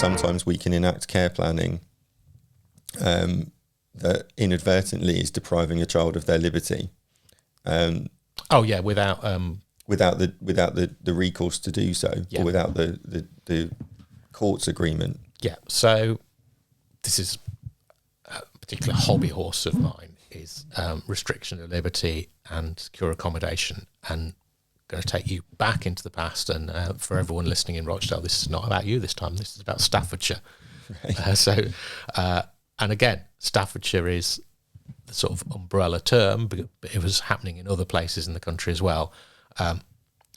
sometimes we can enact care planning that inadvertently is depriving a child of their liberty. Without the recourse to do so, or without the court's agreement. Yeah. So this is a particular hobby horse of mine, is restriction of liberty and secure accommodation. And I'm going to take you back into the past. And for everyone listening in Rochdale, this is not about you this time. This is about Staffordshire. Right. And again, Staffordshire is the sort of umbrella term, but it was happening in other places in the country as well.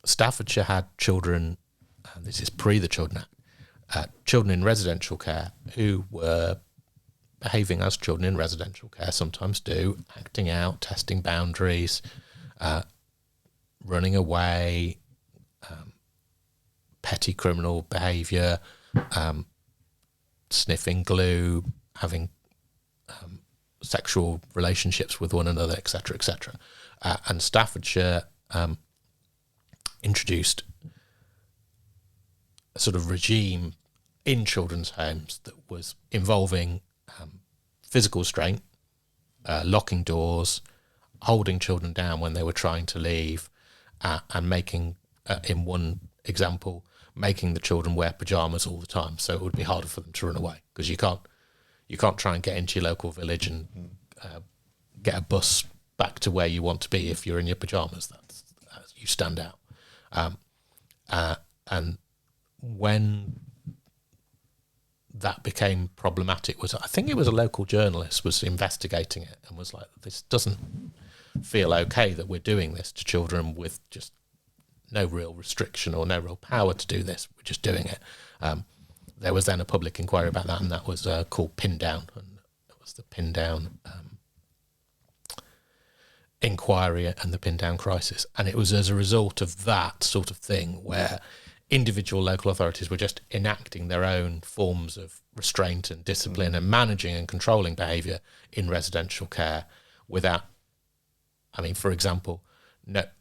Staffordshire had children, and this is pre the Children Act, children in residential care who were behaving as children in residential care sometimes do, acting out, testing boundaries, running away, petty criminal behaviour, sniffing glue, having sexual relationships with one another, etc., etc. And Staffordshire introduced a sort of regime in children's homes that was involving physical restraint, locking doors, holding children down when they were trying to leave, and making, in one example, making the children wear pyjamas all the time, so it would be harder for them to run away, because you can't try and get into your local village and get a bus back to where you want to be if you're in your pyjamas. That's you stand out. And when that became problematic, I think it was a local journalist was investigating it and was like, this doesn't feel okay that we're doing this to children with just no real restriction or no real power to do this. We're just doing it. There was then a public inquiry about that, and that was called Pin Down, and it was the Pin Down inquiry and the Pin Down crisis. And it was as a result of that sort of thing where individual local authorities were just enacting their own forms of restraint and discipline and managing and controlling behaviour in residential care without, for example,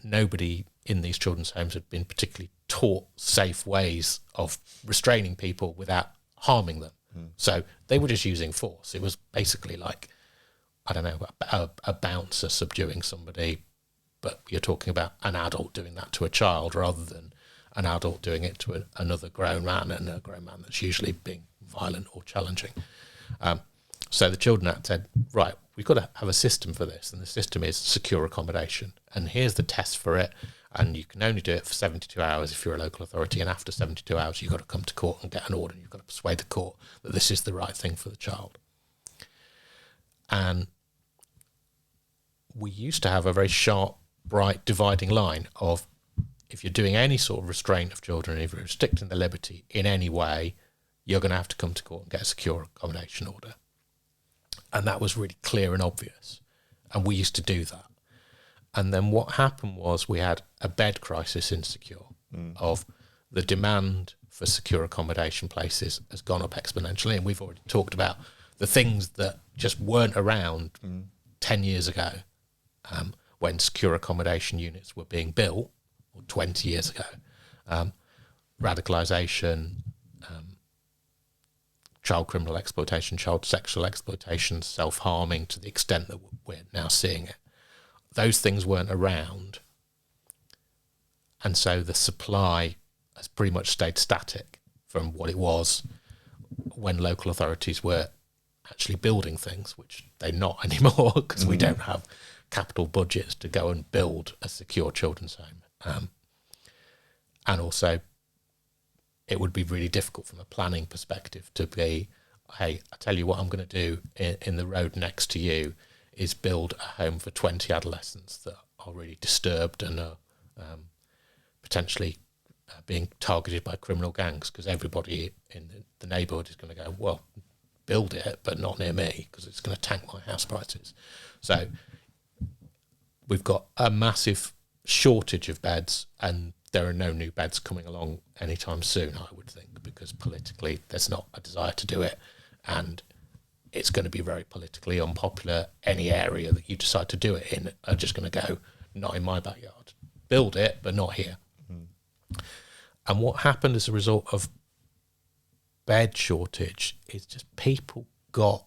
nobody in these children's homes had been particularly taught safe ways of restraining people without harming them. So they were just using force. It was basically like, I don't know, a bouncer subduing somebody, but you're talking about an adult doing that to a child rather than an adult doing it to another grown man, and a grown man that's usually being violent or challenging. So the Children Act said, right, we've got to have a system for this, and the system is secure accommodation. And here's the test for it, and you can only do it for 72 hours if you're a local authority, and after 72 hours you've got to come to court and get an order, and you've got to persuade the court that this is the right thing for the child. And we used to have a very sharp, bright dividing line of, if you're doing any sort of restraint of children, if you're restricting their liberty in any way, you're going to have to come to court and get a secure accommodation order. And that was really clear and obvious. And we used to do that. And then what happened was we had a bed crisis in Secure, of the demand for secure accommodation places has gone up exponentially. And we've already talked about the things that just weren't around 10 years ago when secure accommodation units were being built, or 20 years ago. Radicalisation, child criminal exploitation, child sexual exploitation, self-harming to the extent that we're now seeing it. Those things weren't around. And so the supply has pretty much stayed static from what it was when local authorities were actually building things, which they're not anymore because we don't have capital budgets to go and build a secure children's home. And also, it would be really difficult from a planning perspective to be, hey, I tell you what I'm going to do in the road next to you is build a home for 20 adolescents that are really disturbed and are potentially being targeted by criminal gangs, because everybody in the neighbourhood is going to go, well, build it, but not near me, because it's going to tank my house prices. So we've got a massive shortage of beds, and there are no new beds coming along anytime soon, I would think, because politically there's not a desire to do it, and it's going to be very politically unpopular. Any area that you decide to do it in are just going to go, not in my backyard. Build it, but not here. And what happened as a result of bed shortage is just people got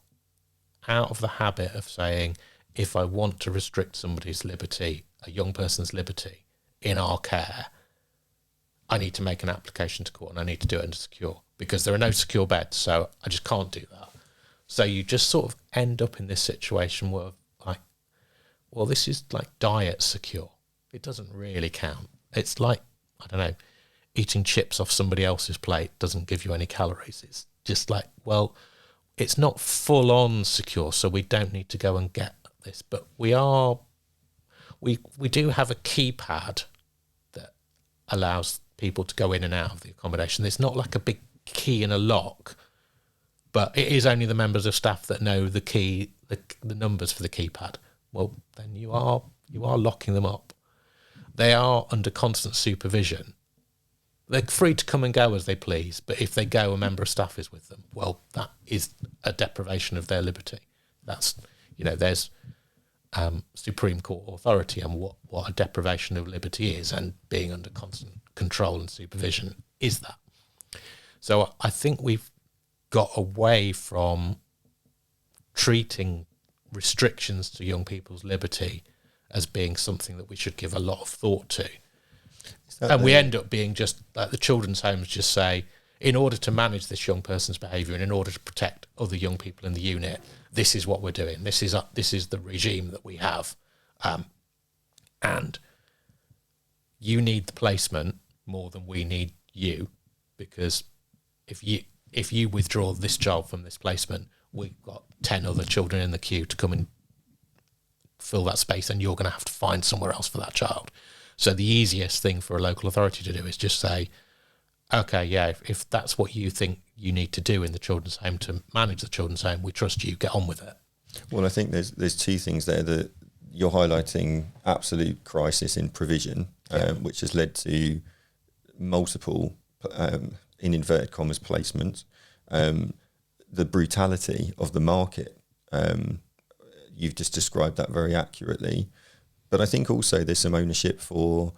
out of the habit of saying, if I want to restrict somebody's liberty, a young person's liberty in our care, I need to make an application to court and I need to do it under secure, because there are no secure beds, so I just can't do that. So you just sort of end up in this situation where, like, well, this is like diet secure. It doesn't really count. It's like, I don't know, eating chips off somebody else's plate doesn't give you any calories. It's just like, well, it's not full on secure, so we don't need to go and get this. But we do have a keypad that allows people to go in and out of the accommodation. It's not like a big key in a lock, but it is only the members of staff that know the key, the numbers for the keypad. Well, then you are locking them up. They are under constant supervision. They're free to come and go as they please, but if they go, a member of staff is with them. Well, that is a deprivation of their liberty. That's, there's Supreme Court authority and what a deprivation of liberty is, and being under constant control and supervision is that. So I think we've got away from treating restrictions to young people's liberty as being something that we should give a lot of thought to. And we end up being just like the children's homes just say, in order to manage this young person's behaviour and in order to protect other young people in the unit, this is what we're doing. This is the regime that we have. And you need the placement more than we need you, because if you withdraw this child from this placement, we've got 10 other children in the queue to come and fill that space, and you're going to have to find somewhere else for that child. So the easiest thing for a local authority to do is just say, okay, yeah, if that's what you think you need to do in the children's home to manage the children's home, we trust you, get on with it. Well, I think there's two things there that you're highlighting: absolute crisis in provision, which has led to multiple, in inverted commas, placements, the brutality of the market. You've just described that very accurately. But I think also there's some ownership for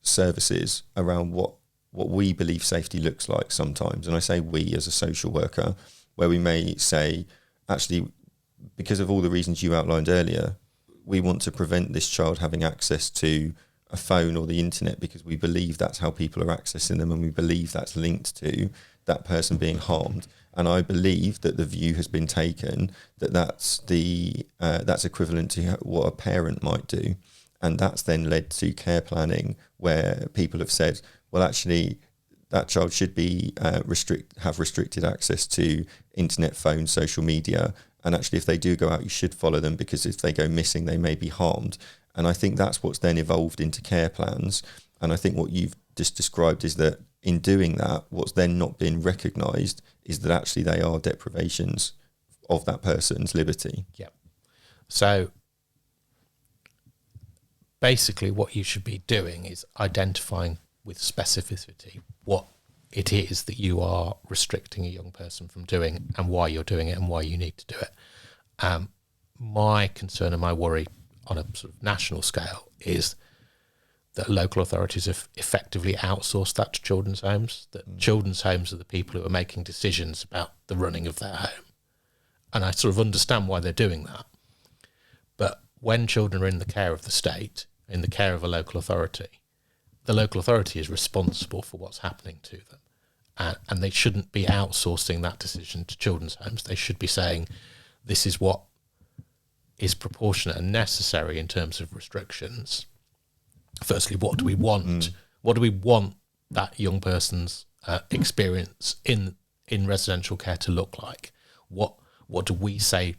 services around what we believe safety looks like sometimes. And I say we as a social worker, where we may say, actually, because of all the reasons you outlined earlier, we want to prevent this child having access to a phone or the internet because we believe that's how people are accessing them, and we believe that's linked to that person being harmed. And I believe that the view has been taken that that's equivalent to what a parent might do. And that's then led to care planning, where people have said, well, actually, that child should be have restricted access to internet, phone, social media. And actually, if they do go out, you should follow them, because if they go missing, they may be harmed. And I think that's what's then evolved into care plans. And I think what you've just described is that in doing that, what's then not been recognised is that actually they are deprivations of that person's liberty. Yeah. So basically what you should be doing is identifying with specificity what it is that you are restricting a young person from doing and why you're doing it and why you need to do it. My concern and my worry on a sort of national scale is that local authorities have effectively outsourced that to children's homes, that children's homes are the people who are making decisions about the running of their home. And I sort of understand why they're doing that. But when children are in the care of the state, in the care of a local authority, the local authority is responsible for what's happening to them. And they shouldn't be outsourcing that decision to children's homes. They should be saying, this is what is proportionate and necessary in terms of restrictions. Firstly, what do we want? What do we want that young person's experience in residential care to look like? What do we say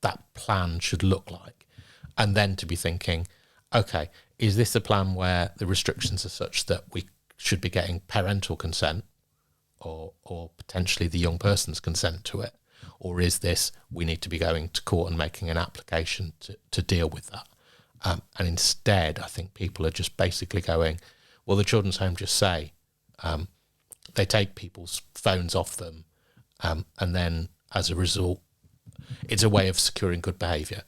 that plan should look like? And then to be thinking, okay, is this a plan where the restrictions are such that we should be getting parental consent or potentially the young person's consent to it? Or is this, we need to be going to court and making an application to deal with that? And instead, I think people are just basically going, well, the children's home just say, they take people's phones off them, and then as a result, it's a way of securing good behaviour.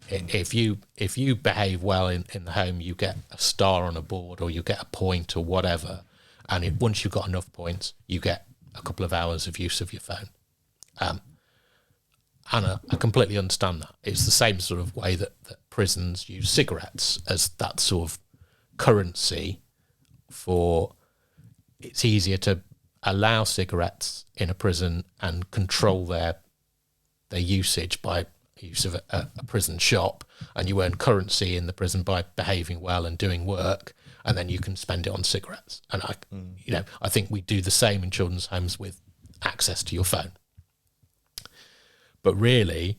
If you behave well in the home, you get a star on a board or you get a point or whatever, and once you've got enough points, you get a couple of hours of use of your phone. And I completely understand that. It's the same sort of way that prisons use cigarettes as that sort of currency for, it's easier to allow cigarettes in a prison and control their usage by use of a prison shop, and you earn currency in the prison by behaving well and doing work, and then you can spend it on cigarettes. And I think we do the same in children's homes with access to your phone. But really,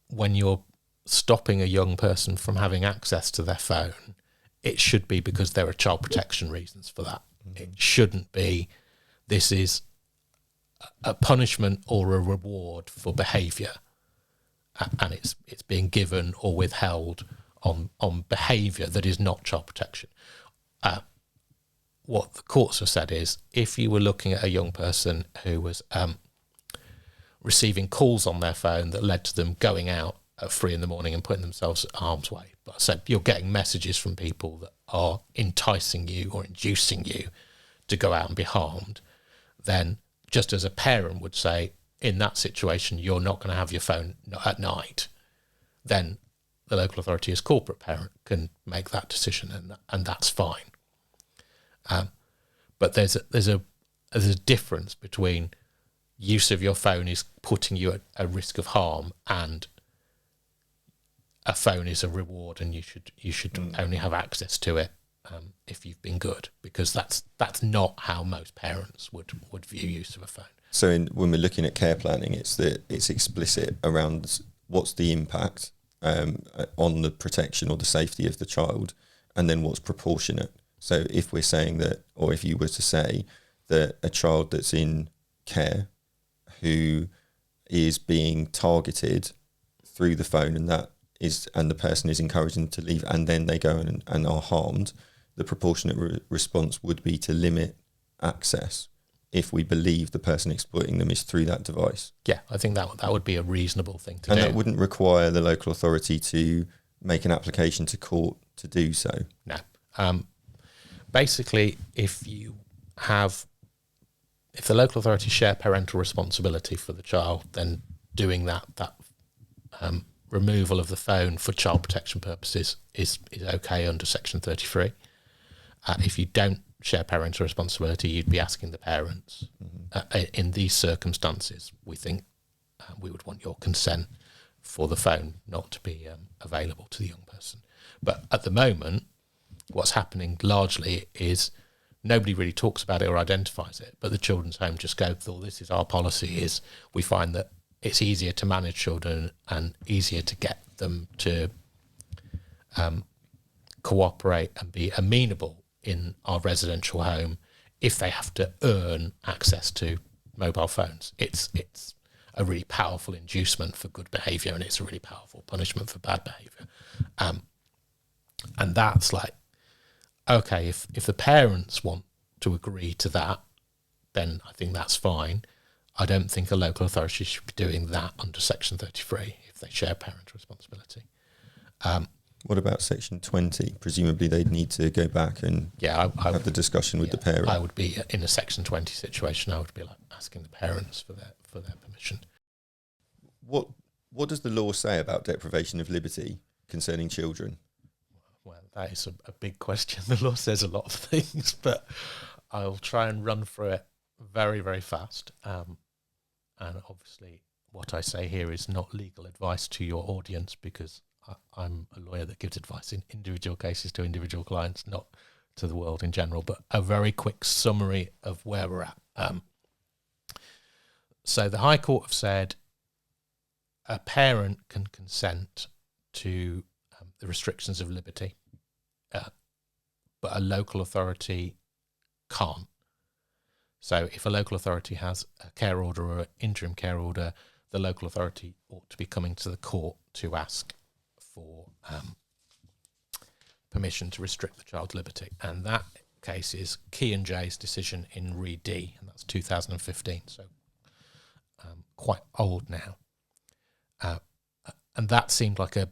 when you're stopping a young person from having access to their phone, it should be because there are child protection reasons for that. Mm-hmm. It shouldn't be, this is a punishment or a reward for behaviour, and it's being given or withheld on behaviour that is not child protection. What the courts have said is, if you were looking at a young person who was receiving calls on their phone that led to them going out at 3 a.m. and putting themselves at harm's way, but so you're getting messages from people that are enticing you or inducing you to go out and be harmed, then just as a parent would say, in that situation, you're not going to have your phone at night, then the local authority as corporate parent can make that decision, and that's fine. But there's a difference between use of your phone is putting you at a risk of harm, and a phone is a reward, and you should only have access to it if you've been good, because that's not how most parents would view use of a phone. So when we're looking at care planning, it's explicit around what's the impact on the protection or the safety of the child, and then what's proportionate. So if we're saying that, or if you were to say that a child that's in care who is being targeted through the phone, and the person is encouraging them to leave, and then they go and are harmed, the proportionate response would be to limit access if we believe the person exploiting them is through that device. Yeah, I think that would be a reasonable thing to do. And that wouldn't require the local authority to make an application to court to do so. No. Basically, if the local authority share parental responsibility for the child, then doing that removal of the phone for child protection purposes is okay under Section 33. If you don't share parental responsibility, you'd be asking the parents, in these circumstances, we think we would want your consent for the phone not to be available to the young person. But at the moment, what's happening largely is nobody really talks about it or identifies it, but the children's home just go, oh, this is our policy, is we find that it's easier to manage children and easier to get them to cooperate and be amenable in our residential home if they have to earn access to mobile phones. It's a really powerful inducement for good behaviour, and it's a really powerful punishment for bad behaviour. And that's like, okay, if the parents want to agree to that, then I think that's fine. I don't think a local authority should be doing that under Section 33 if they share parental responsibility. What about Section 20? Presumably they'd need to go back and have the discussion with the parent. I would be in a Section 20 situation. I would be like asking the parents for their permission. What does the law say about deprivation of liberty concerning children? Well, that is a big question. The law says a lot of things, but I'll try and run through it very, very fast. And obviously what I say here is not legal advice to your audience, because I'm a lawyer that gives advice in individual cases to individual clients, not to the world in general, but a very quick summary of where we're at. So the High Court have said a parent can consent to the restrictions of liberty, but a local authority can't. So if a local authority has a care order or an interim care order, the local authority ought to be coming to the court to ask for permission to restrict the child's liberty. And that case is Key and J's decision in Re D, and that's 2015, so quite old now. And that seemed like a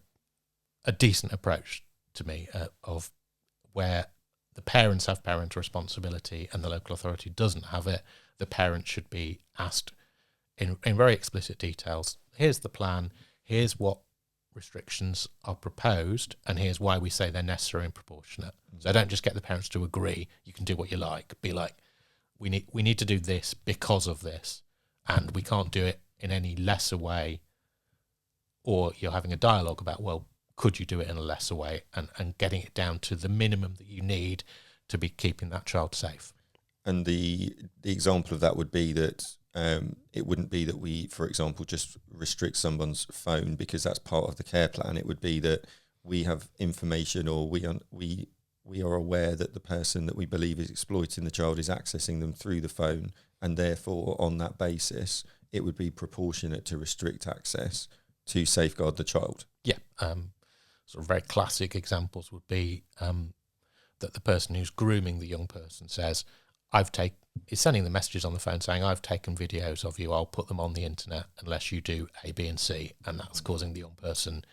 decent approach to me of where the parents have parental responsibility and the local authority doesn't have it, the parent should be asked in very explicit details, here's the plan, here's what restrictions are proposed, and here's why we say they're necessary and proportionate. So don't just get the parents to agree, you can do what you like. Be like, we need to do this because of this, and we can't do it in any lesser way. Or you're having a dialogue about, well, could you do it in a lesser way, and getting it down to the minimum that you need to be keeping that child safe. And the example of that would be that it wouldn't be that we, for example, just restrict someone's phone because that's part of the care plan. It would be that we have information, or we are aware that the person that we believe is exploiting the child is accessing them through the phone, and therefore on that basis it would be proportionate to restrict access to safeguard the child. Yeah. Sort of very classic examples would be that the person who's grooming the young person says, is sending the messages on the phone saying, I've taken videos of you, I'll put them on the internet unless you do A, B and C, and that's causing the young person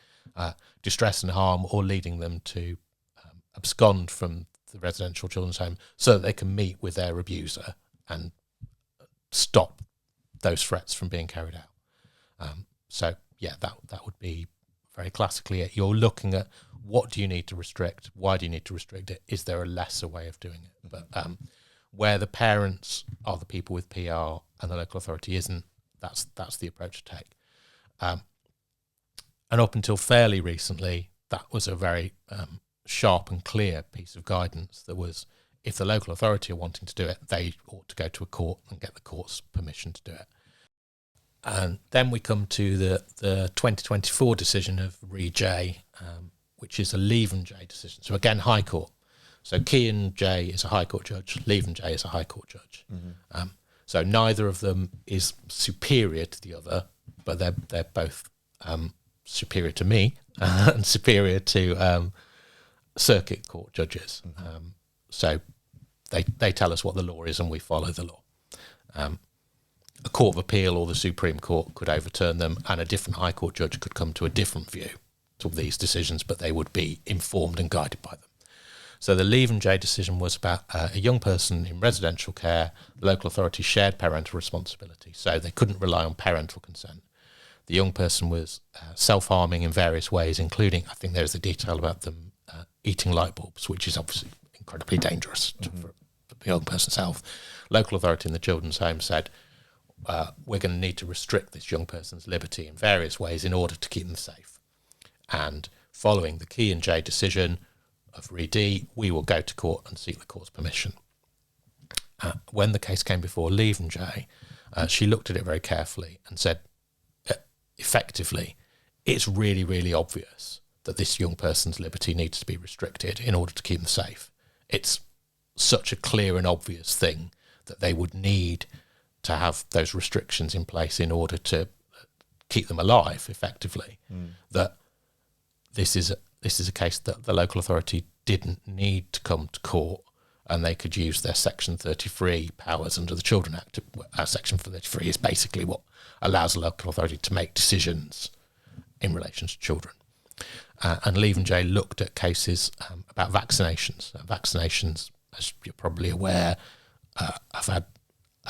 distress and harm, or leading them to abscond from the residential children's home so that they can meet with their abuser and stop those threats from being carried out. So yeah, that would be very classically it. You're looking at, what do you need to restrict? Why do you need to restrict it? Is there a lesser way of doing it? But where the parents are the people with PR and the local authority isn't, that's the approach to take. And up until fairly recently, that was a very sharp and clear piece of guidance. That was, if the local authority are wanting to do it, they ought to go to a court and get the court's permission to do it. And then we come to the 2024 decision of Re J, which is a Leave and J decision. So again, High Court. So Kean J is a High Court judge, Leave and J is a High Court judge. Mm-hmm. So neither of them is superior to the other, but they're both superior to me and superior to circuit court judges. Mm-hmm. So they tell us what the law is and we follow the law. A court of appeal or the Supreme Court could overturn them, and a different High Court judge could come to a different view to these decisions, but they would be informed and guided by them. So the Leave and J decision was about a young person in residential care. The local authority shared parental responsibility, so they couldn't rely on parental consent. The young person was self-harming in various ways, including, I think there's a detail about them eating light bulbs, which is obviously incredibly dangerous for the young person's health. Local authority in the children's home said, we're going to need to restrict this young person's liberty in various ways in order to keep them safe. And following the Kean J decision of Re D, we will go to court and seek the court's permission. When the case came before Leave and J, she looked at it very carefully and said, effectively, it's really, really obvious that this young person's liberty needs to be restricted in order to keep them safe. It's such a clear and obvious thing that they would need to have those restrictions in place in order to keep them alive effectively, that this is a case that the local authority didn't need to come to court, and they could use their Section 33 powers under the Children Act. Section 33 is basically what allows the local authority to make decisions in relation to children. And Leave and J looked at cases about vaccinations. Vaccinations, as you're probably aware, have had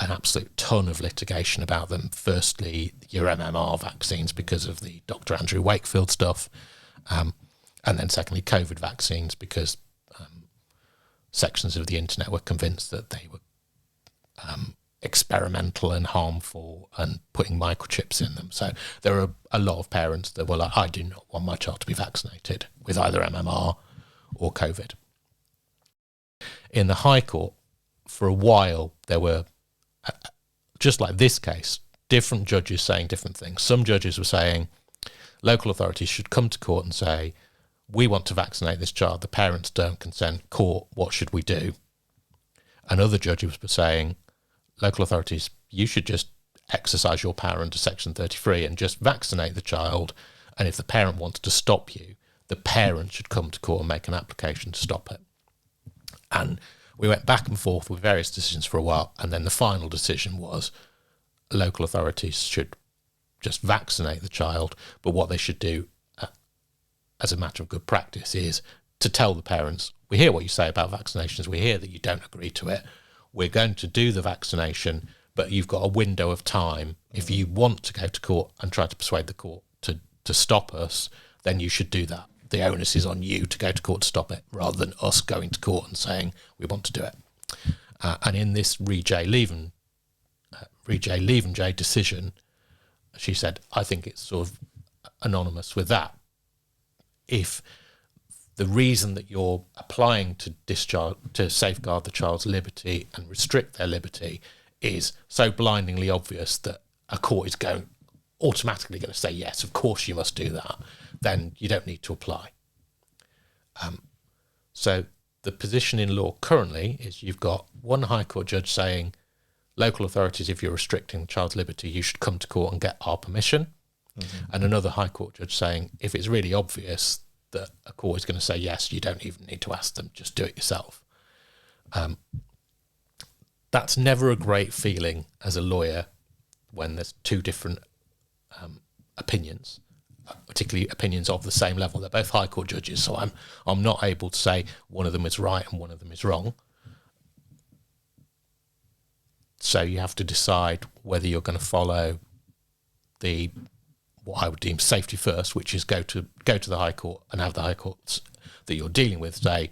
an absolute ton of litigation about them. Firstly, your MMR vaccines because of the Dr. Andrew Wakefield stuff. And then secondly, COVID vaccines because sections of the internet were convinced that they were experimental and harmful and putting microchips in them. So there are a lot of parents that were like, I do not want my child to be vaccinated with either MMR or COVID. In the High Court, for a while, there were, just like this case, different judges saying different things. Some judges were saying local authorities should come to court and say, we want to vaccinate this child, the parents don't consent, court, what should we do? And other judges were saying, local authorities, you should just exercise your power under Section 33 and just vaccinate the child, and if the parent wants to stop you, the parent should come to court and make an application to stop it. And we went back and forth with various decisions for a while, and then the final decision was local authorities should just vaccinate the child, but what they should do as a matter of good practice is to tell the parents, we hear what you say about vaccinations, we hear that you don't agree to it, we're going to do the vaccination, but you've got a window of time. If you want to go to court and try to persuade the court to stop us, then you should do that. The onus is on you to go to court to stop it, rather than us going to court and saying we want to do it. And in this Re-J Leaven-J decision, she said, I think it's sort of anonymous with that. If the reason that you're applying to safeguard the child's liberty and restrict their liberty is so blindingly obvious that a court is automatically going to say, yes, of course you must do that, then you don't need to apply. So the position in law currently is you've got one High Court judge saying, local authorities, if you're restricting the child's liberty, you should come to court and get our permission. Mm-hmm. And another High Court judge saying, if it's really obvious that a court is going to say, yes, you don't even need to ask them, just do it yourself. That's never a great feeling as a lawyer when there's two different opinions, particularly opinions of the same level. They're both High Court judges, so I'm not able to say one of them is right and one of them is wrong. So you have to decide whether you're going to follow what I would deem safety first, which is go to the High Court and have the High Courts that you're dealing with say,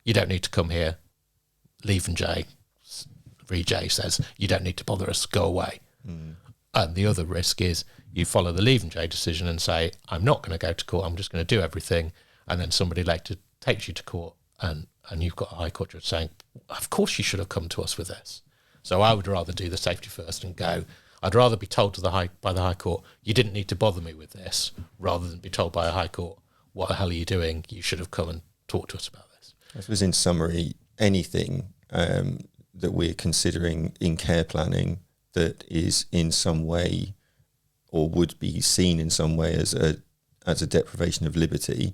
you don't need to come here. Re-J says, you don't need to bother us, go away. Mm. And the other risk is you follow the Re-J decision and say, I'm not going to go to court, I'm just going to do everything. And then somebody later takes you to court and you've got a High Court judge saying, of course you should have come to us with this. So I would rather do the safety first and go. I'd rather be told by the High Court, you didn't need to bother me with this, rather than be told by a High Court, what the hell are you doing? You should have come and talked to us about this. I suppose in summary, anything that we're considering in care planning that is in some way or would be seen in some way as a deprivation of liberty,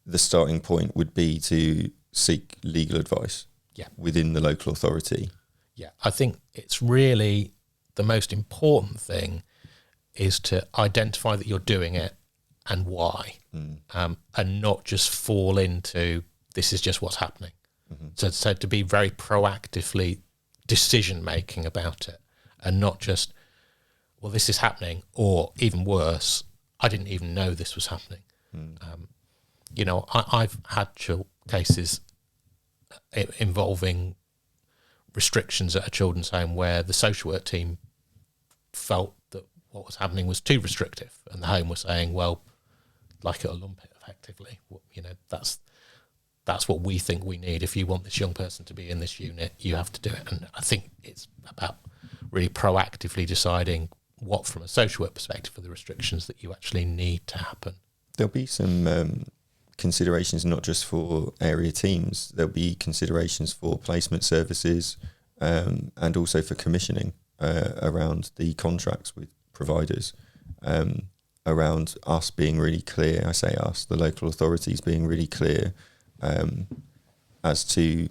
the starting point would be to seek legal advice within the local authority. Yeah, I think it's really the most important thing is to identify that you're doing it and why, and not just fall into this is just what's happening. Mm-hmm. So to be very proactively decision-making about it and not just, well, this is happening, or even worse, I didn't even know this was happening. I've had cases involving restrictions at a children's home where the social work team felt that what was happening was too restrictive, and the home was saying, well, like it or lump it, effectively. That's what we think we need. If you want this young person to be in this unit, you have to do it. And I think it's about really proactively deciding what, from a social work perspective, are the restrictions that you actually need to happen. There'll be some considerations not just for area teams. There'll be considerations for placement services and also for commissioning around the contracts with providers, around us being really clear. I say us, the local authorities being really clear as to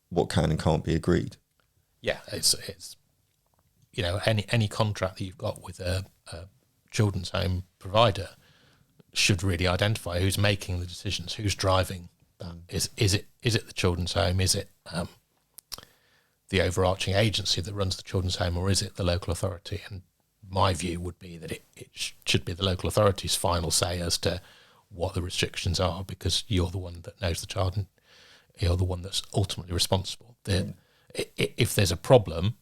what can and can't be agreed. Yeah, it's any contract that you've got with a children's home provider should really identify who's making the decisions, who's driving that. Is it the children's home? Is it the overarching agency that runs the children's home, or is it the local authority? And my view would be that it should be the local authority's final say as to what the restrictions are, because you're the one that knows the child and you're the one that's ultimately responsible. If there's a problem,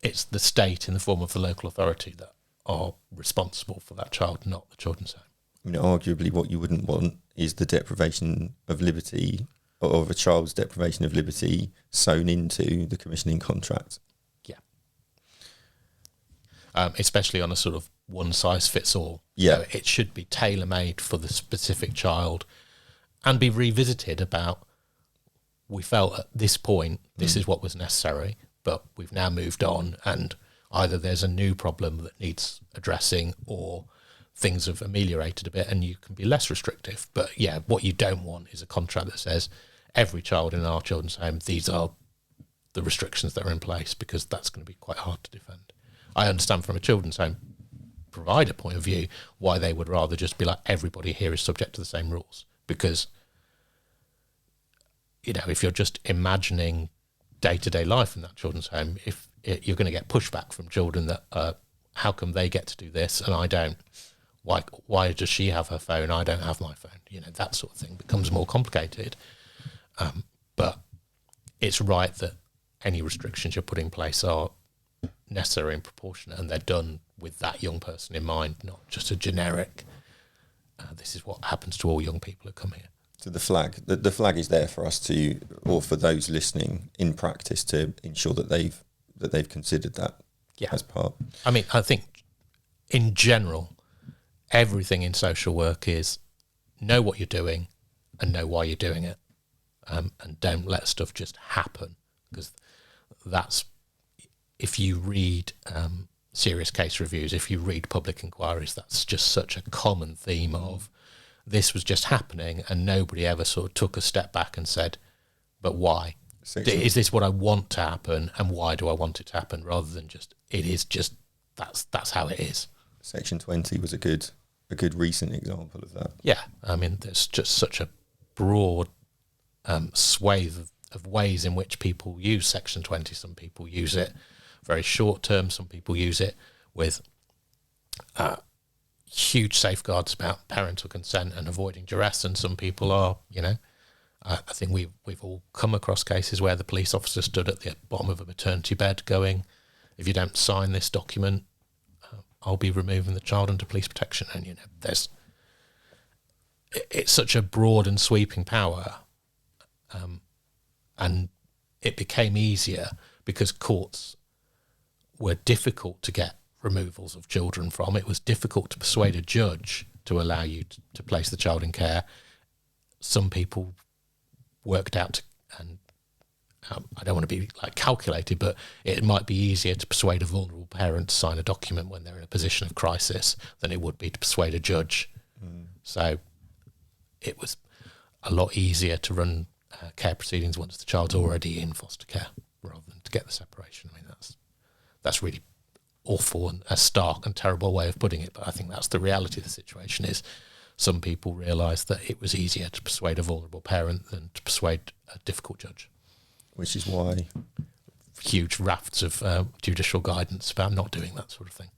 it's the state in the form of the local authority that are responsible for that child, not the children's home. I mean, arguably what you wouldn't want is the deprivation of liberty, or of a child's deprivation of liberty sewn into the commissioning contract. Yeah. Especially on a sort of one-size-fits-all. Yeah. So it should be tailor-made for the specific child and be revisited about, we felt at this point this is what was necessary, but we've now moved on, and either there's a new problem that needs addressing, or things have ameliorated a bit and you can be less restrictive. But yeah, what you don't want is a contract that says every child in our children's home, these are the restrictions that are in place, because that's going to be quite hard to defend. I understand from a children's home provider point of view, why they would rather just be like, everybody here is subject to the same rules. Because, if you're just imagining day-to-day life in that children's home, if you're going to get pushback from children that, how come they get to do this and I don't? Why does she have her phone? I don't have my phone. That sort of thing becomes more complicated. But it's right that any restrictions you're putting in place are necessary and proportionate, and they're done with that young person in mind, not just a generic, this is what happens to all young people who come here. So the flag is there for us to, or for those listening in practice, to ensure that they've considered that as part. I mean, I think in general, everything in social work is know what you're doing and know why you're doing it, and don't let stuff just happen, because that's, if you read serious case reviews, if you read public inquiries, that's just such a common theme of this was just happening and nobody ever sort of took a step back and said, but why? Is this what I want to happen, and why do I want it to happen, rather than just, it is just, that's how it is. Section 20 was a good recent example of that. Yeah, I mean, there's just such a broad swathe of ways in which people use Section 20. Some people use it very short term, some people use it with huge safeguards about parental consent and avoiding duress, and some people are, I think we've all come across cases where the police officer stood at the bottom of a maternity bed going, if you don't sign this document, I'll be removing the child under police protection. And, it's such a broad and sweeping power. And it became easier because courts were difficult to get removals of children from. It was difficult to persuade a judge to allow you to place the child in care. Some people worked out, and I don't want to be calculated, but it might be easier to persuade a vulnerable parent to sign a document when they're in a position of crisis than it would be to persuade a judge. So it was a lot easier to run care proceedings once the child's already in foster care, rather than to get the separation. I mean, that's really awful and a stark and terrible way of putting it, but I think that's the reality of the situation. Is some people realised that it was easier to persuade a vulnerable parent than to persuade a difficult judge. Which is why huge rafts of judicial guidance about not doing that sort of thing.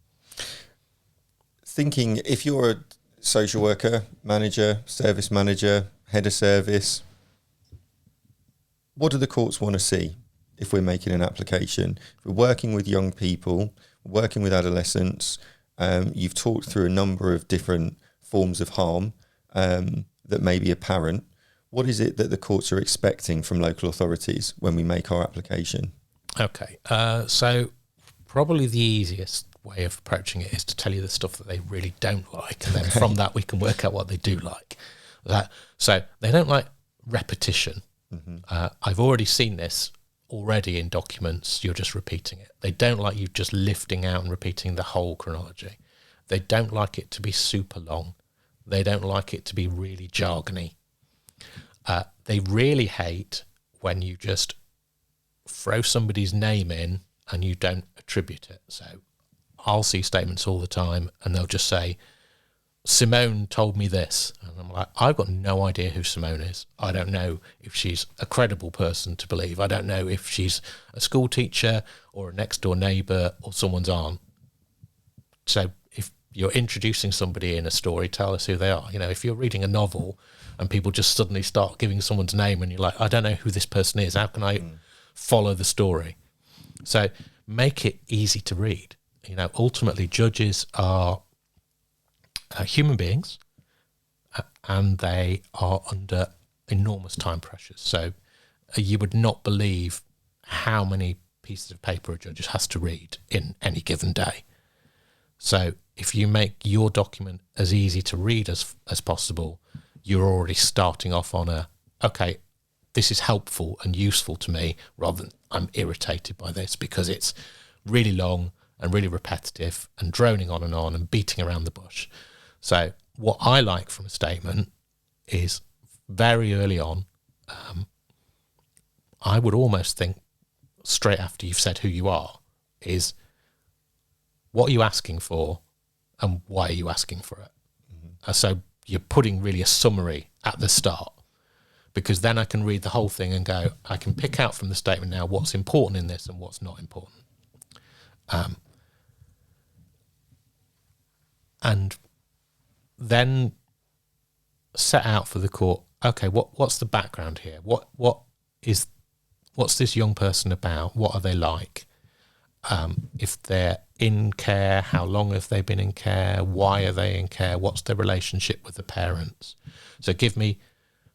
Thinking, if you're a social worker, manager, service manager, head of service, what do the courts want to see if we're making an application? If we're working with young people, working with adolescents, you've talked through a number of different forms of harm that may be apparent. What is it that the courts are expecting from local authorities when we make our application? Okay, so probably the easiest way of approaching it is to tell you the stuff that they really don't like, and then from that we can work out what they do like. So they don't like repetition. I've already seen this already in documents, you're just repeating it. They don't like you just lifting out and repeating the whole chronology. They don't like it to be super long. They don't like it to be really jargony. They really hate when you just throw somebody's name in and you don't attribute it. So I'll see statements all the time and they'll just say, Simone told me this. And I'm like, I've got no idea who Simone is. I don't know if she's a credible person to believe. I don't know if she's a school teacher or a next door neighbour or someone's aunt. So if you're introducing somebody in a story, tell us who they are. If you're reading a novel and people just suddenly start giving someone's name and you're like, I don't know who this person is. How can I follow the story? So make it easy to read. Ultimately judges are human beings, and they are under enormous time pressures. So you would not believe how many pieces of paper a judge has to read in any given day. So if you make your document as easy to read as possible, you're already starting off on okay, this is helpful and useful to me, rather than I'm irritated by this because it's really long and really repetitive and droning on and beating around the bush. So what I like from a statement is very early on, I would almost think straight after you've said who you are, is what are you asking for and why are you asking for it? So you're putting really a summary at the start, because then I can read the whole thing and go, I can pick out from the statement now what's important in this and what's not important. And then set out for the court, okay, what's the background here? What's this young person about? What are they like? If they're in care, how long have they been in care? Why are they in care? What's their relationship with the parents? So give me,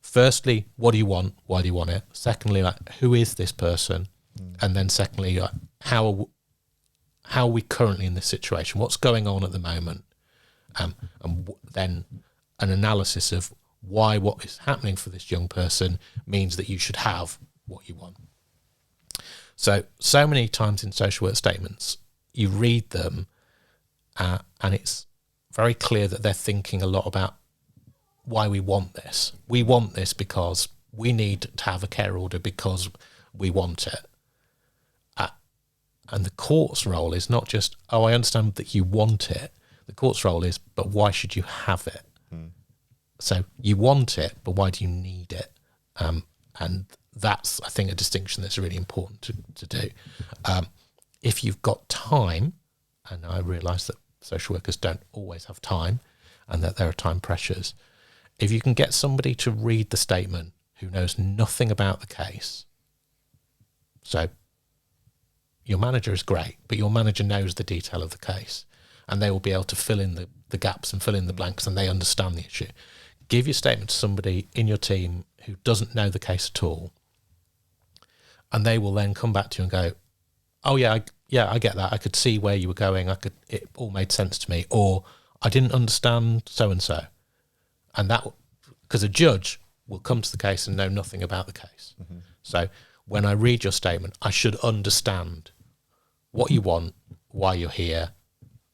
firstly, what do you want? Why do you want it? Secondly, like, who is this person? And then secondly, like, how are we currently in this situation? What's going on at the moment? Then an analysis of why what is happening for this young person means that you should have what you want. So many times in social work statements, you read them and it's very clear that they're thinking a lot about why we want this. We want this because we need to have a care order because we want it. And the court's role is not just, oh, I understand that you want it. The court's role is, but why should you have it? So you want it, but why do you need it? And that's, I think, a distinction that's really important to do. If you've got time, and I realise that social workers don't always have time and that there are time pressures, if you can get somebody to read the statement who knows nothing about the case, so your manager is great, but your manager knows the detail of the case and they will be able to fill in the gaps and fill in the blanks and they understand the issue. Give your statement to somebody in your team who doesn't know the case at all, and they will then come back to you and go, oh yeah, I get that. I could see where you were going. It all made sense to me, or I didn't understand so-and-so. And that, because a judge will come to the case and know nothing about the case. So when I read your statement, I should understand what you want, why you're here,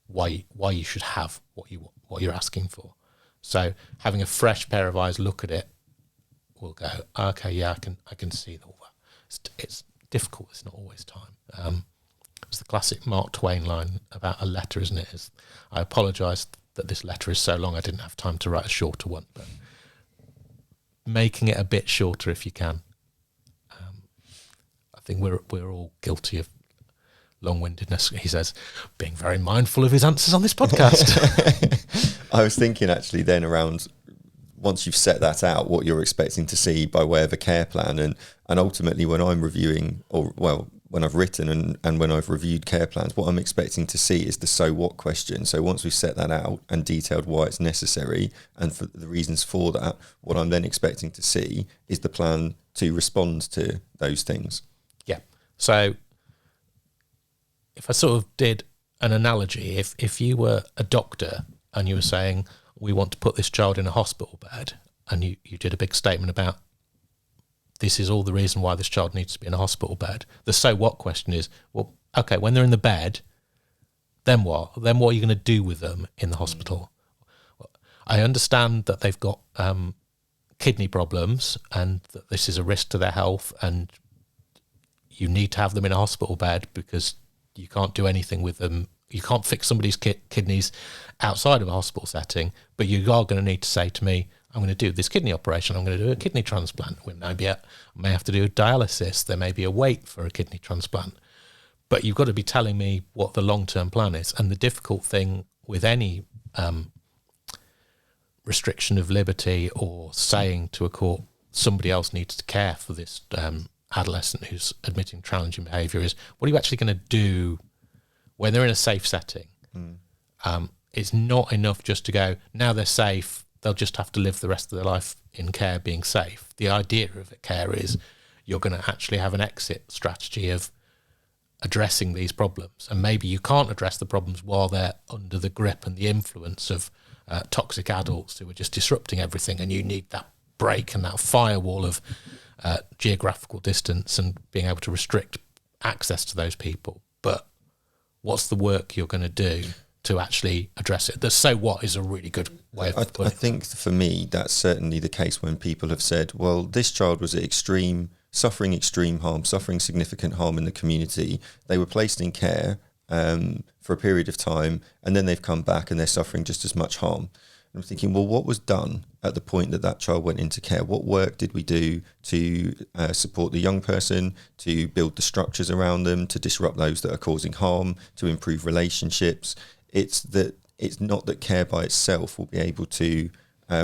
why you should have what you're asking for. So having a fresh pair of eyes look at it will go, okay, yeah, I can see all that. It's difficult. It's not always time. It's the classic Mark Twain line about a letter, isn't it? I apologise that this letter is so long. I didn't have time to write a shorter one, but making it a bit shorter if you can. I think we're all guilty of long-windedness, he says, being very mindful of his answers on this podcast. I was thinking actually then around, once you've set that out, what you're expecting to see by way of a care plan, and ultimately when I'm reviewing, when I've written and when I've reviewed care plans, what I'm expecting to see is the so what question. So once we've set that out and detailed why it's necessary and for the reasons for that, what I'm then expecting to see is the plan to respond to those things. Yeah. So if I sort of did an analogy, if you were a doctor and you were saying, we want to put this child in a hospital bed, and you did a big statement about this is all the reason why this child needs to be in a hospital bed, the so what question is, well, okay, when they're in the bed, then what? Then what are you going to do with them in the hospital? Well, I understand that they've got kidney problems and that this is a risk to their health, and you need to have them in a hospital bed because you can't do anything with them. You can't fix somebody's kidneys outside of a hospital setting, but you are going to need to say to me, I'm going to do this kidney operation, I'm going to do a kidney transplant. We may have to do a dialysis. There may be a wait for a kidney transplant. But you've got to be telling me what the long-term plan is. And the difficult thing with any restriction of liberty or saying to a court, somebody else needs to care for this adolescent who's admitting challenging behaviour is, what are you actually going to do when they're in a safe setting? It's not enough just to go, now they're safe, they'll just have to live the rest of their life in care being safe. The idea of care is you're going to actually have an exit strategy of addressing these problems. And maybe you can't address the problems while they're under the grip and the influence of toxic adults who are just disrupting everything, and you need that break and that firewall of geographical distance and being able to restrict access to those people. But what's the work you're going to do to actually address it? The so what is a really good way of putting it. I think for me, that's certainly the case when people have said, well, this child was suffering extreme harm, suffering significant harm in the community. They were placed in care for a period of time, and then they've come back and they're suffering just as much harm. I'm thinking, well, what was done at the point that that child went into care? What work did we do to support the young person, to build the structures around them, to disrupt those that are causing harm, to improve relationships? It's not that care by itself will be able to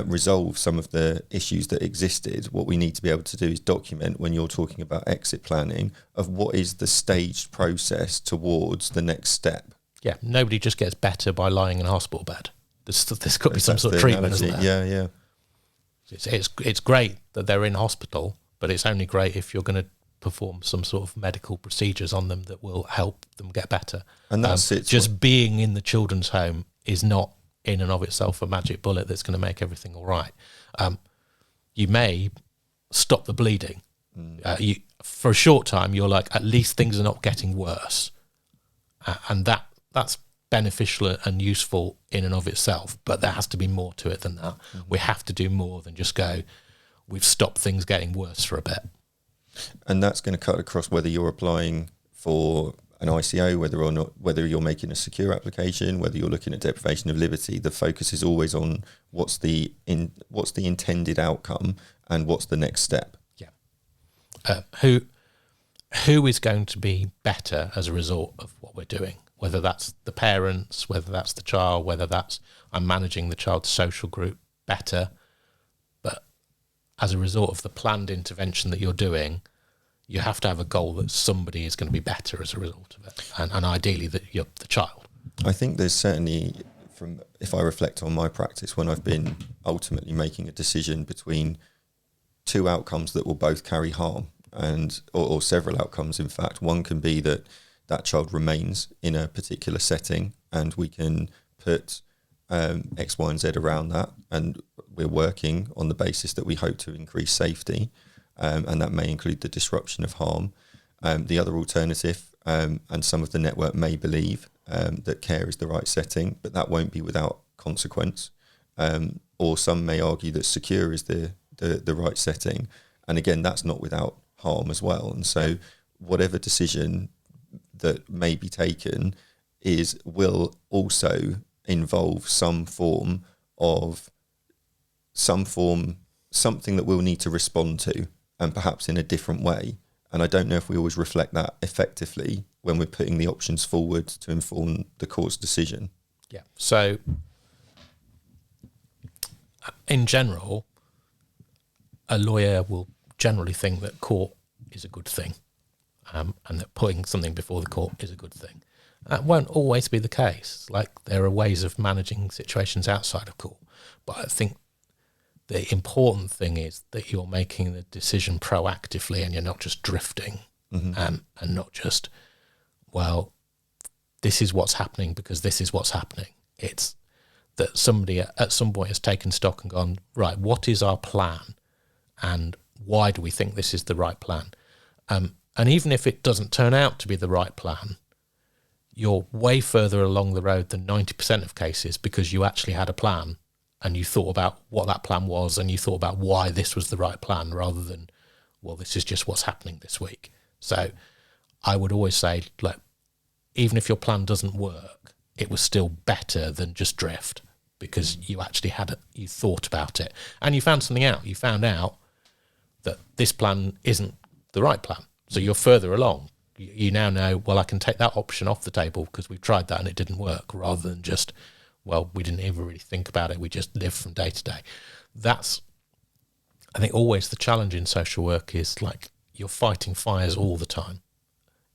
resolve some of the issues that existed. What we need to be able to do is document, when you're talking about exit planning, of what is the staged process towards the next step. Yeah, nobody just gets better by lying in a hospital bed. There's got to be some sort of treatment, isn't there? Yeah. It's great that they're in hospital, but it's only great if you're going to perform some sort of medical procedures on them that will help them get better. And that's it. Just being in the children's home is not in and of itself a magic bullet that's going to make everything all right. You may stop the bleeding. For a short time, you're like, at least things are not getting worse. And that's beneficial and useful in and of itself, but there has to be more to it than that. We have to do more than just go, we've stopped things getting worse for a bit. And that's going to cut across whether you're applying for an ICO, whether you're making a secure application, whether you're looking at deprivation of liberty. The focus is always on what's the intended outcome and what's the next step. Yeah. Who is going to be better as a result of what we're doing? Whether that's the parents, whether that's the child, whether that's I'm managing the child's social group better. But as a result of the planned intervention that you're doing, you have to have a goal that somebody is going to be better as a result of it, and ideally that you're the child. I think there's certainly, if I reflect on my practice, when I've been ultimately making a decision between two outcomes that will both carry harm, or several outcomes, in fact. One can be that child remains in a particular setting and we can put X, Y and Z around that, and we're working on the basis that we hope to increase safety, and that may include the disruption of harm. The other alternative, and some of the network may believe that care is the right setting, but that won't be without consequence, or some may argue that secure is the right setting, and again that's not without harm as well. And so whatever decision that may be taken will also involve something that we'll need to respond to, and perhaps in a different way. And I don't know if we always reflect that effectively when we're putting the options forward to inform the court's decision. Yeah. So in general, a lawyer will generally think that court is a good thing. And that putting something before the court is a good thing. That won't always be the case. Like, there are ways of managing situations outside of court. But I think the important thing is that you're making the decision proactively and you're not just drifting, and not just, well, this is what's happening because this is what's happening. It's that somebody at some point has taken stock and gone, right, what is our plan and why do we think this is the right plan? And even if it doesn't turn out to be the right plan, you're way further along the road than 90% of cases because you actually had a plan and you thought about what that plan was and you thought about why this was the right plan rather than, well, this is just what's happening this week. So I would always say, look, even if your plan doesn't work, it was still better than just drift because you actually you thought about it and you found something out. You found out that this plan isn't the right plan. So you're further along. You now know, well, I can take that option off the table because we've tried that and it didn't work, rather than just, well, we didn't even really think about it. We just live from day to day. That's, I think, always the challenge in social work is like you're fighting fires all the time.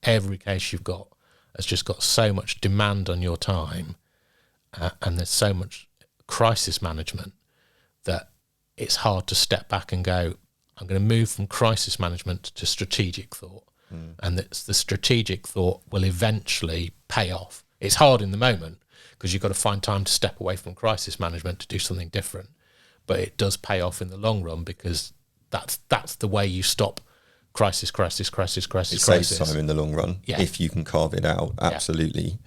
Every case you've got has just got so much demand on your time and there's so much crisis management that it's hard to step back and go, I'm going to move from crisis management to strategic thought. And the strategic thought will eventually pay off. It's hard in the moment because you've got to find time to step away from crisis management to do something different. But it does pay off in the long run because that's the way you stop crisis. It saves time in the long run, yeah. If you can carve it out, absolutely.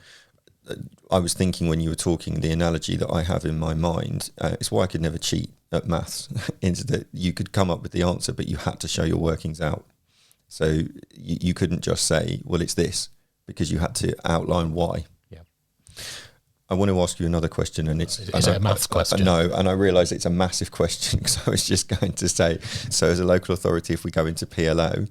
Yeah. I was thinking when you were talking, the analogy that I have in my mind, it's why I could never cheat at maths, is that you could come up with the answer, but you had to show your workings out. So you couldn't just say, well, it's this. because you had to outline why. Yeah. I want to ask you another question, and it's Is it a maths question? No, and I realise it's a massive question, because I was just going to say, so as a local authority, if we go into PLO,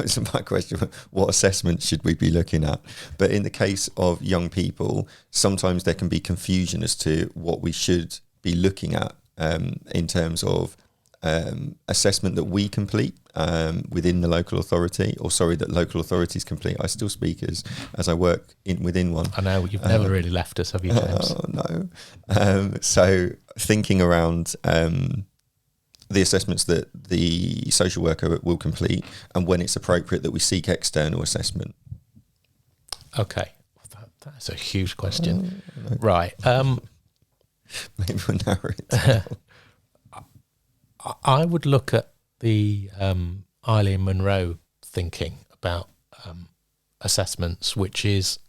so my question, what assessment should we be looking at? But in the case of young people, sometimes there can be confusion as to what we should be looking at in terms of assessment that we complete within the local authority, or that local authorities complete. I still speak as I work within one. I know, you've never really left us, have you, James? Oh, no. So thinking around the assessments that the social worker will complete, and when it's appropriate that we seek external assessment. Okay, that's a huge question. No. Right. Maybe we'll narrow it down. I would look at the Eileen Munro thinking about assessments, which is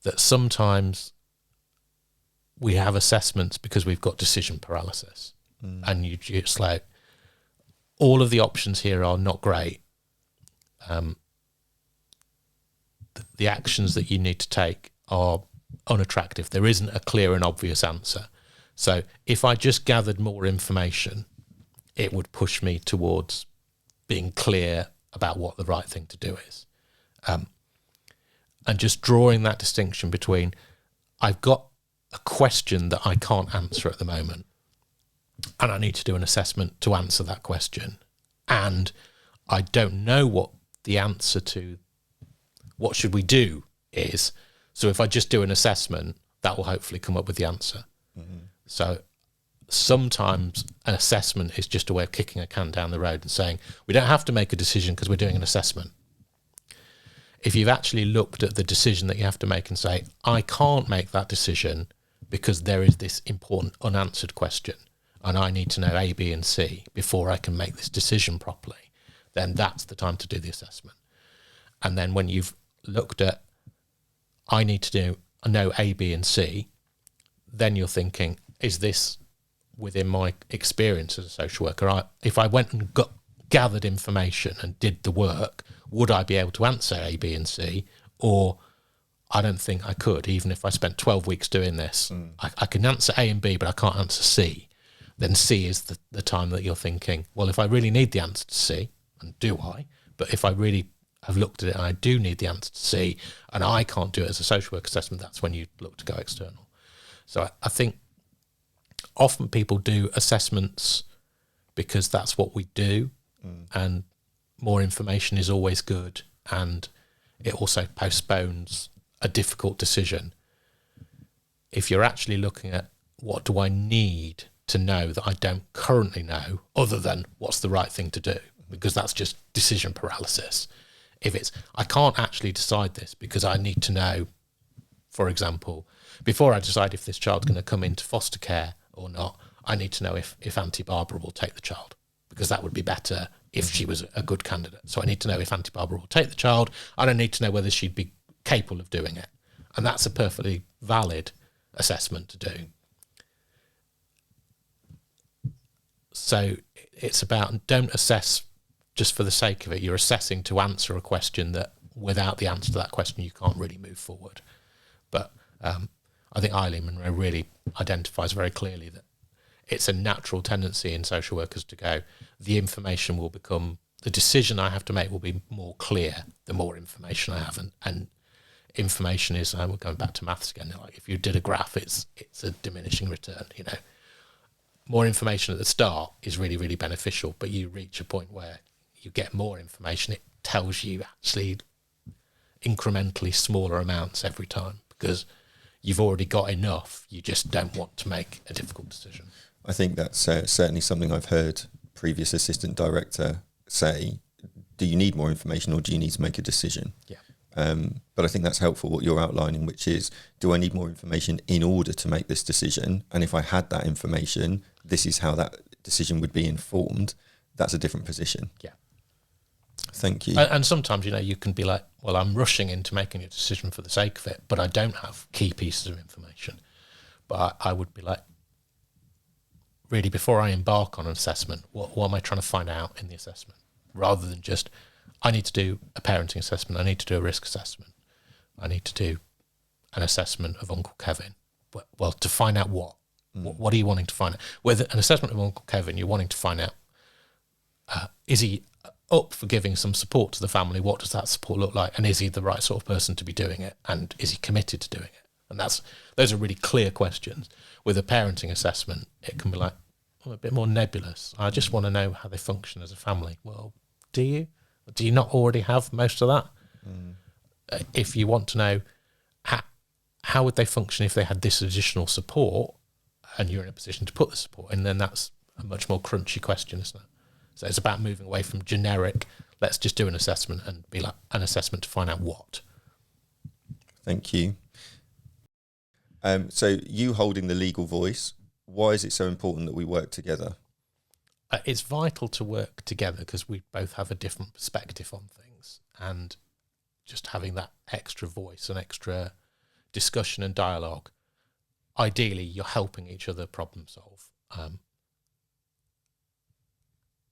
that sometimes we have assessments because we've got decision paralysis. And it's like, all of the options here are not great. The actions that you need to take are unattractive. There isn't a clear and obvious answer. So if I just gathered more information, it would push me towards being clear about what the right thing to do is. And just drawing that distinction between, I've got a question that I can't answer at the moment, and I need to do an assessment to answer that question, and I don't know what the answer to what should we do is. So if I just do an assessment, that will hopefully come up with the answer. Mm-hmm. So sometimes an assessment is just a way of kicking a can down the road and saying, we don't have to make a decision because we're doing an assessment. If you've actually looked at the decision that you have to make and say, I can't make that decision because there is this important unanswered question, and I need to know A, B, and C before I can make this decision properly, then that's the time to do the assessment. And then when you've looked at, I need to know A, B, and C, then you're thinking, is this within my experience as a social worker? If I went and gathered information and did the work, would I be able to answer A, B, and C? Or I don't think I could, even if I spent 12 weeks doing this. I can answer A and B, but I can't answer C. Then C is the time that you're thinking, well, if I really need the answer to C, and do I? But if I really have looked at it and I do need the answer to C, and I can't do it as a social work assessment, that's when you look to go external. So I think often people do assessments because that's what we do, and more information is always good, and it also postpones a difficult decision. If you're actually looking at, what do I need to know that I don't currently know, other than what's the right thing to do, because that's just decision paralysis. If it's, I can't actually decide this because I need to know, for example, before I decide if this child's going to come into foster care or not, I need to know if Auntie Barbara will take the child, because that would be better if she was a good candidate. So I need to know if Auntie Barbara will take the child, and I need to know whether she'd be capable of doing it. And that's a perfectly valid assessment to do. So it's about, don't assess just for the sake of it. You're assessing to answer a question that, without the answer to that question, you can't really move forward. But I think Eileen Munro really identifies very clearly that it's a natural tendency in social workers to go, the information will become, the decision I have to make will be more clear the more information I have. And information is, we're going back to maths again, like if you did a graph, it's a diminishing return, you know. More information at the start is really, really beneficial, but you reach a point where you get more information. It tells you actually incrementally smaller amounts every time, because you've already got enough. You just don't want to make a difficult decision. I think that's certainly something I've heard previous assistant director say. Do you need more information, or do you need to make a decision? Yeah. But I think that's helpful what you're outlining, which is, do I need more information in order to make this decision? And if I had that information, this is how that decision would be informed. That's a different position. Yeah. Thank you. And sometimes, you know, you can be like, well, I'm rushing into making a decision for the sake of it, but I don't have key pieces of information. But I would be like, really, before I embark on an assessment, what am I trying to find out in the assessment? Rather than just, I need to do a parenting assessment. I need to do a risk assessment. I need to do an assessment of Uncle Kevin. Well, to find out what? What are you wanting to find out? Whether an assessment of Uncle Kevin, you're wanting to find out, is he up for giving some support to the family? What does that support look like? And is he the right sort of person to be doing it? And is he committed to doing it? And those are really clear questions. With a parenting assessment, it can be like, a bit more nebulous. I just want to know how they function as a family. Well, do you? Do you not already have most of that? If you want to know how would they function if they had this additional support, and you're in a position to put the support in, then that's a much more crunchy question, isn't it? So it's about moving away from generic, let's just do an assessment, and be like an assessment to find out what. Thank you. So you holding the legal voice, why is it so important that we work together? It's vital to work together because we both have a different perspective on things, and just having that extra voice and extra discussion and dialogue, ideally you're helping each other problem solve.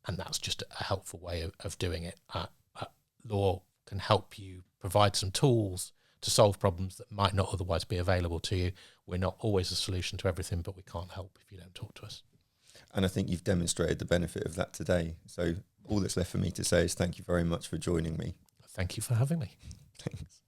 And that's just a helpful way of doing it. Law can help you provide some tools to solve problems that might not otherwise be available to you. We're not always a solution to everything, but we can't help if you don't talk to us. And I think you've demonstrated the benefit of that today. So all that's left for me to say is thank you very much for joining me. Thank you for having me. Thanks.